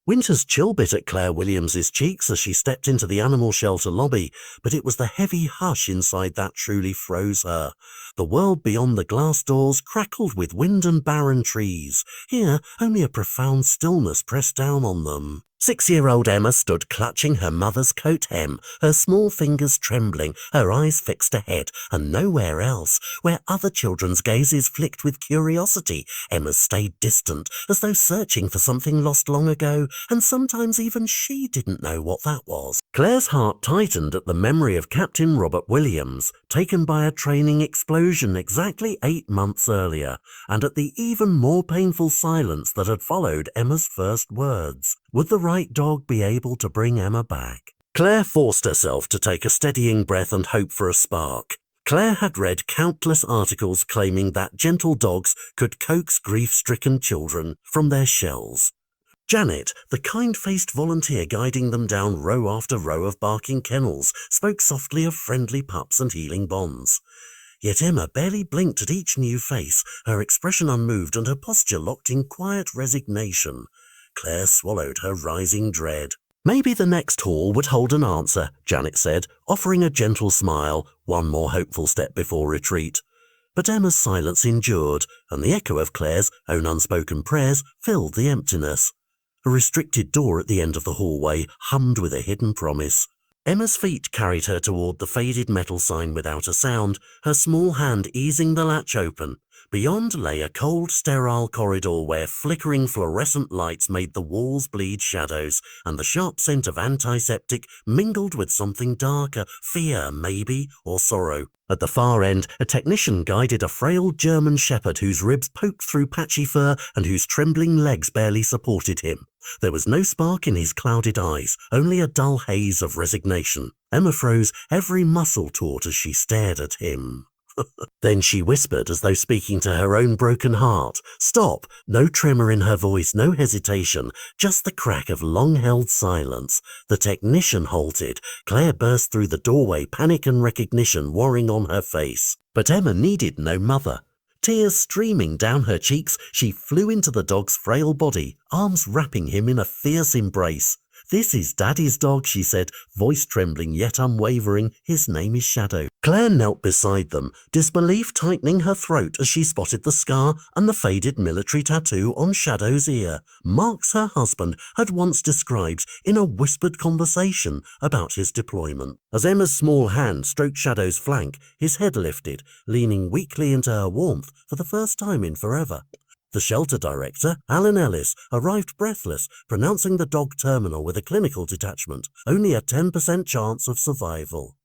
Winter's chill bit at Claire Williams's cheeks as she stepped into the animal shelter lobby, but it was the heavy hush inside that truly froze her. The world beyond the glass doors crackled with wind and barren trees. Here, only a profound stillness pressed down on them. 6-year-old Emma stood clutching her mother's coat hem, her small fingers trembling, her eyes fixed ahead, and nowhere else. Where other children's gazes flicked with curiosity, Emma's stayed distant, as though searching for something lost long ago, and sometimes even she didn't know what that was. Claire's heart tightened at the memory of Captain Robert Williams, taken by a training explosion exactly 8 months earlier, and at the even more painful silence that had followed Emma's first words. Would the right dog be able to bring Emma back? Claire forced herself to take a steadying breath and hope for a spark. Claire had read countless articles claiming that gentle dogs could coax grief-stricken children from their shells. Janet, the kind-faced volunteer guiding them down row after row of barking kennels, spoke softly of friendly pups and healing bonds. Yet Emma barely blinked at each new face, her expression unmoved and her posture locked in quiet resignation. Claire swallowed her rising dread. Maybe the next hall would hold an answer, Janet said, offering a gentle smile, one more hopeful step before retreat. But Emma's silence endured, and the echo of Claire's own unspoken prayers filled the emptiness. A restricted door at the end of the hallway hummed with a hidden promise. Emma's feet carried her toward the faded metal sign without a sound, her small hand easing the latch open. Beyond lay a cold, sterile corridor where flickering fluorescent lights made the walls bleed shadows, and the sharp scent of antiseptic mingled with something darker, fear, maybe, or sorrow. At the far end, a technician guided a frail German shepherd whose ribs poked through patchy fur and whose trembling legs barely supported him. There was no spark in his clouded eyes, only a dull haze of resignation. Emma froze, every muscle taut as she stared at him. Then she whispered as though speaking to her own broken heart. Stop! No tremor in her voice, no hesitation, just the crack of long-held silence. The technician halted. Claire burst through the doorway, panic and recognition warring on her face. But Emma needed no mother. Tears streaming down her cheeks, she flew into the dog's frail body, arms wrapping him in a fierce embrace. "This is Daddy's dog," she said, voice trembling yet unwavering. "His name is Shadow." Claire knelt beside them, disbelief tightening her throat as she spotted the scar and the faded military tattoo on Shadow's ear, marks her husband had once described in a whispered conversation about his deployment. As Emma's small hand stroked Shadow's flank, his head lifted, leaning weakly into her warmth for the first time in forever. The shelter director, Alan Ellis, arrived breathless, pronouncing the dog terminal with a clinical detachment, only a 10% chance of survival.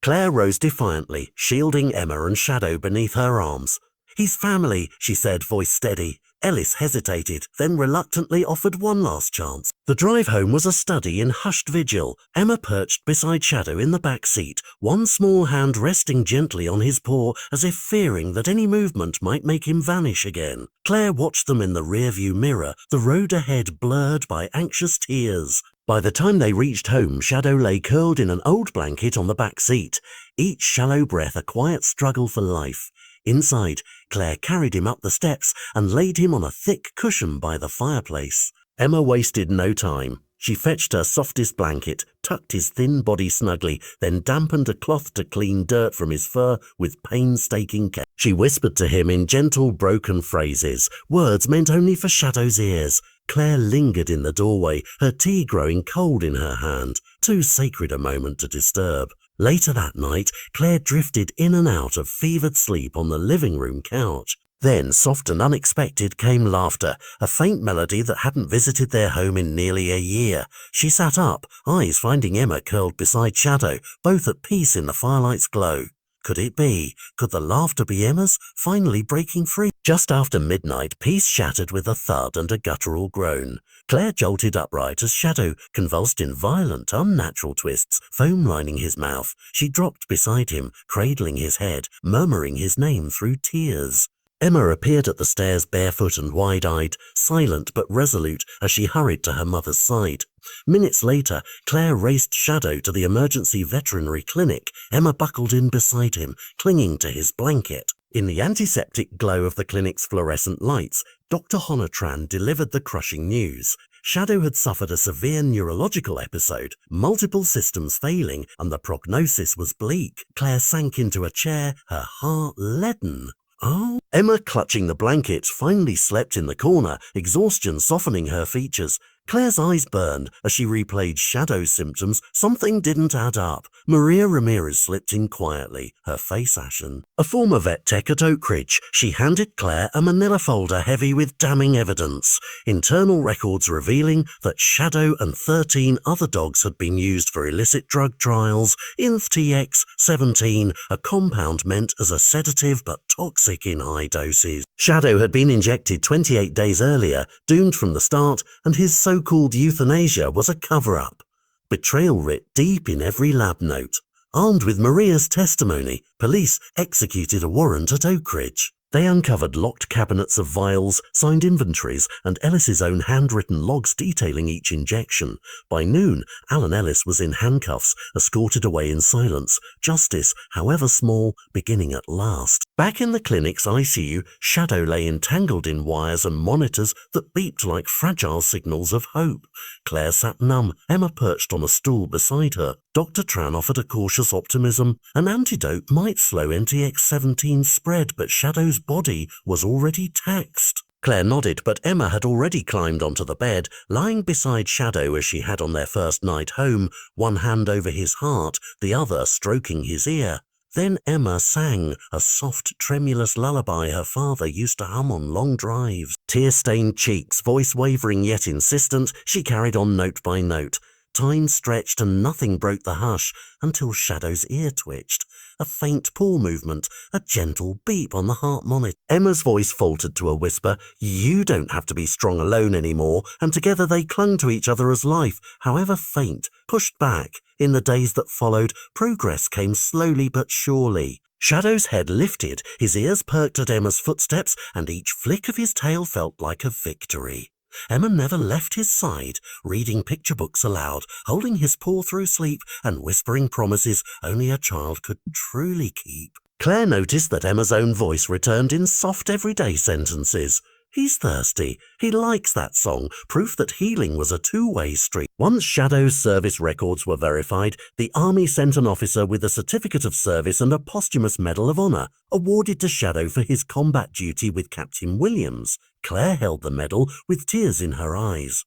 Claire rose defiantly, shielding Emma and Shadow beneath her arms. "He's family," she said, voice steady. Ellis hesitated, then reluctantly offered one last chance. The drive home was a study in hushed vigil. Emma perched beside Shadow in the back seat, one small hand resting gently on his paw as if fearing that any movement might make him vanish again. Claire watched them in the rearview mirror, the road ahead blurred by anxious tears. By the time they reached home, Shadow lay curled in an old blanket on the back seat, each shallow breath a quiet struggle for life. Inside, Claire carried him up the steps and laid him on a thick cushion by the fireplace. Emma wasted no time. She fetched her softest blanket, tucked his thin body snugly, then dampened a cloth to clean dirt from his fur with painstaking care. She whispered to him in gentle, broken phrases, words meant only for Shadow's ears. Claire lingered in the doorway, her tea growing cold in her hand, too sacred a moment to disturb. Later that night, Claire drifted in and out of fevered sleep on the living room couch. Then, soft and unexpected, came laughter, a faint melody that hadn't visited their home in nearly a year. She sat up, eyes finding Emma curled beside Shadow, both at peace in the firelight's glow. Could it be? Could the laughter be Emma's, finally breaking free? Just after midnight, peace shattered with a thud and a guttural groan. Claire jolted upright as Shadow convulsed in violent, unnatural twists, foam lining his mouth. She dropped beside him, cradling his head, murmuring his name through tears. Emma appeared at the stairs barefoot and wide-eyed, silent but resolute as she hurried to her mother's side. Minutes later, Claire raced Shadow to the emergency veterinary clinic. Emma buckled in beside him, clinging to his blanket. In the antiseptic glow of the clinic's fluorescent lights, Dr. Honatran delivered the crushing news. Shadow had suffered a severe neurological episode, multiple systems failing, and the prognosis was bleak. Claire sank into a chair, her heart leaden. Oh. Emma, clutching the blankets, finally slept in the corner, exhaustion softening her features. Claire's eyes burned as she replayed Shadow's symptoms. Something didn't add up. Maria Ramirez slipped in quietly, her face ashen. A former vet tech at Oak Ridge, she handed Claire a manila folder heavy with damning evidence. Internal records revealing that Shadow and 13 other dogs had been used for illicit drug trials. TX-17, a compound meant as a sedative but toxic in high doses. Shadow had been injected 28 days earlier, doomed from the start, and his so-called euthanasia was a cover-up. Betrayal writ deep in every lab note. Armed with Maria's testimony, police executed a warrant at Oak Ridge. They uncovered locked cabinets of vials, signed inventories, and Ellis's own handwritten logs detailing each injection. By noon, Alan Ellis was in handcuffs, escorted away in silence. Justice, however small, beginning at last. Back in the clinic's ICU, Shadow lay entangled in wires and monitors that beeped like fragile signals of hope. Claire sat numb, Emma perched on a stool beside her. Dr. Tran offered a cautious optimism. An antidote might slow NTX-17's spread, but Shadow's body was already taxed. Claire nodded, but Emma had already climbed onto the bed, lying beside Shadow as she had on their first night home, one hand over his heart, the other stroking his ear. Then Emma sang, a soft, tremulous lullaby her father used to hum on long drives. Tear-stained cheeks, voice wavering yet insistent, she carried on note by note. Time stretched and nothing broke the hush until Shadow's ear twitched. A faint paw movement, a gentle beep on the heart monitor. Emma's voice faltered to a whisper. You don't have to be strong alone anymore, and together they clung to each other as life, however faint, pushed back. In the days that followed, progress came slowly but surely. Shadow's head lifted, his ears perked at Emma's footsteps, and each flick of his tail felt like a victory. Emma never left his side, reading picture books aloud, holding his paw through sleep, and whispering promises only a child could truly keep. Claire noticed that Emma's own voice returned in soft everyday sentences. He's thirsty. He likes that song, proof that healing was a two-way street. Once Shadow's service records were verified, the Army sent an officer with a certificate of service and a posthumous Medal of Honor, awarded to Shadow for his combat duty with Captain Williams. Claire held the medal with tears in her eyes.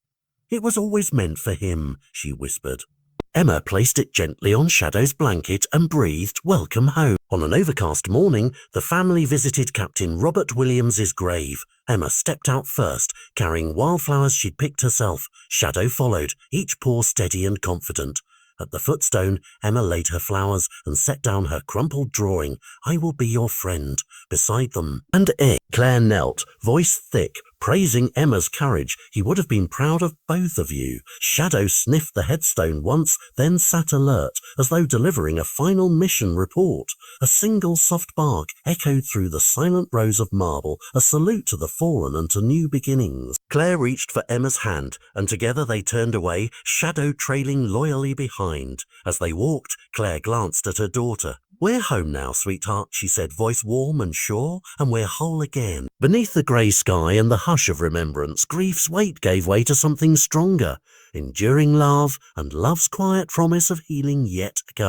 It was always meant for him, she whispered. Emma placed it gently on Shadow's blanket and breathed welcome home. On an overcast morning, the family visited Captain Robert Williams's grave. Emma stepped out first, carrying wildflowers she'd picked herself. Shadow followed, each paw steady and confident. At the footstone, Emma laid her flowers and set down her crumpled drawing, I will be your friend, beside them. And Claire knelt, voice thick, praising Emma's courage. He would have been proud of both of you. Shadow sniffed the headstone once, then sat alert, as though delivering a final mission report. A single soft bark echoed through the silent rows of marble, a salute to the fallen and to new beginnings. Claire reached for Emma's hand, and together they turned away, Shadow trailing loyally behind. As they walked, Claire glanced at her daughter. We're home now, sweetheart, she said, voice warm and sure, and we're whole again. Beneath the grey sky and the hush of remembrance, grief's weight gave way to something stronger, enduring love and love's quiet promise of healing yet to come.